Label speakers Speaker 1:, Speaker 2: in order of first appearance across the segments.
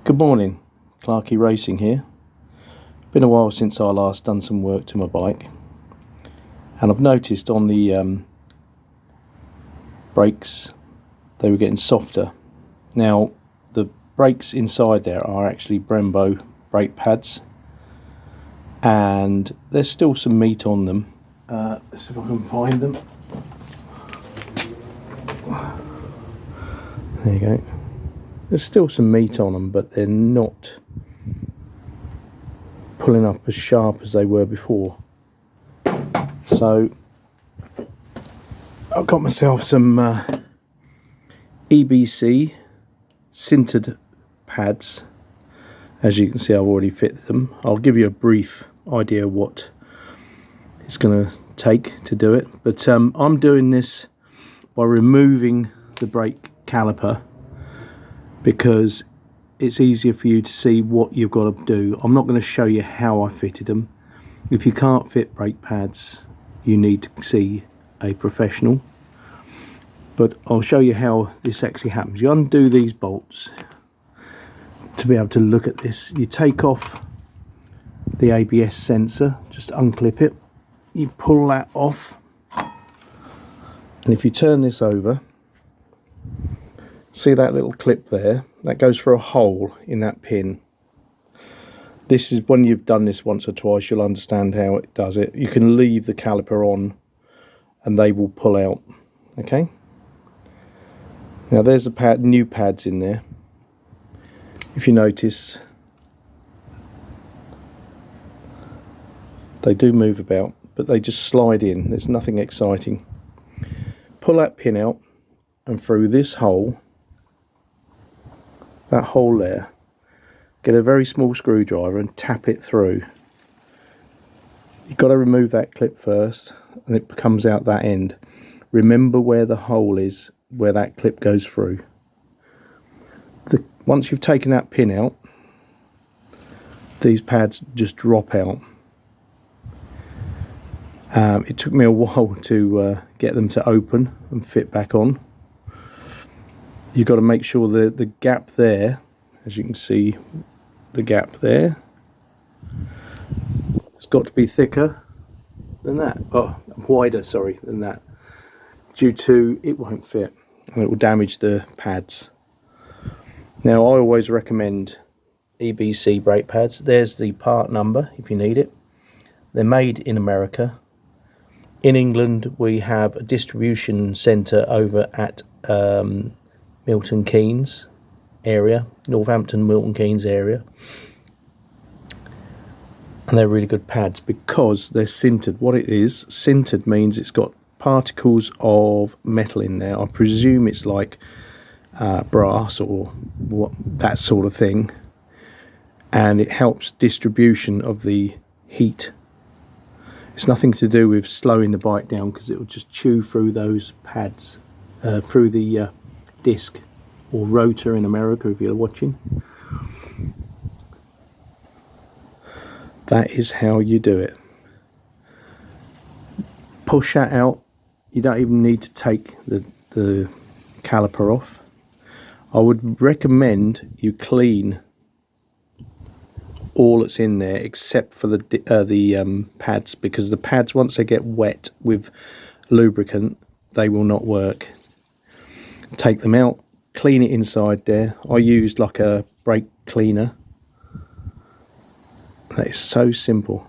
Speaker 1: Good morning, Clarky Racing here. Been a while since I last done some work to my bike, and I've noticed on the brakes they were getting softer. Now the brakes inside there are actually Brembo brake pads, and there's still some meat on them. Let's see if I can find them. There you go. There's still some meat on them, but they're not pulling up as sharp as they were before. So I've got myself some EBC Sintered pads. As you can see, I've already fitted them. I'll give you a brief idea what it's going to take to do it, but I'm doing this by removing the brake caliper, because it's easier for you to see what you've got to do. I'm not going to show you how I fitted them. If you can't fit brake pads, you need to see a professional. But I'll show you how this actually happens. You undo these bolts to be able to look at this. You take off the ABS sensor, just unclip it. You pull that off, and if you turn this over, see that little clip there? That goes for a hole in that pin. This is, when you've done this once or twice, you'll understand how it does it. You can leave the caliper on and they will pull out. Okay? Now there's the new pads in there. If you notice, they do move about, but they just slide in. There's nothing exciting. Pull that pin out, and through this hole, that hole there, get a very small screwdriver and tap it through. You've got to remove that clip first, and it comes out that end. Remember where the hole is, where that clip goes through. Once you've taken that pin out, these pads just drop out. It took me a while to get them to open and fit back on. You've got to make sure the gap there, as you can see, the gap there, it's got to be thicker than that, wider, sorry, than that, due to it won't fit and it will damage the pads. Now I always recommend EBC brake pads. There's the part number if you need it. They're made in America. In England we have a distribution centre over at Milton Keynes area, Northampton, Milton Keynes area, and they're really good pads because they're sintered. What it is, sintered means it's got particles of metal in there. I presume it's like brass or that sort of thing, and it helps distribution of the heat. It's nothing to do with slowing the bike down, because it will just chew through those pads, through the disc or rotor in America if you're watching. That is how you do it. Push that out. You don't even need to take the caliper off. I would recommend you clean all that's in there except for the pads, because the pads, once they get wet with lubricant, they will not work. Take them out, clean it inside there. I used like a brake cleaner. That is so simple.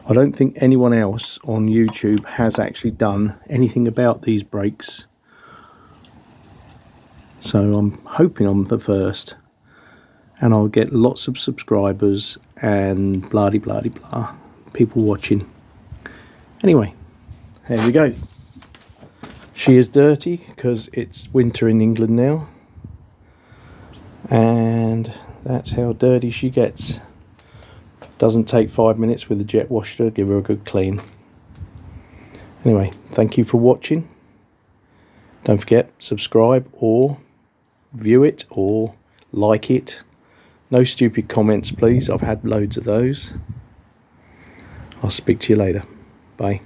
Speaker 1: I don't think anyone else on YouTube has actually done anything about these brakes, so I'm hoping I'm the first, and I'll get lots of subscribers and blah de blah de blah people watching. Anyway, there we go. She is dirty because it's winter in England now, and that's how dirty she gets. Doesn't take 5 minutes with a jet wash to give her a good clean. Anyway, thank you for watching. Don't forget, subscribe or view it or like it. No stupid comments please, I've had loads of those. I'll speak to you later. Bye.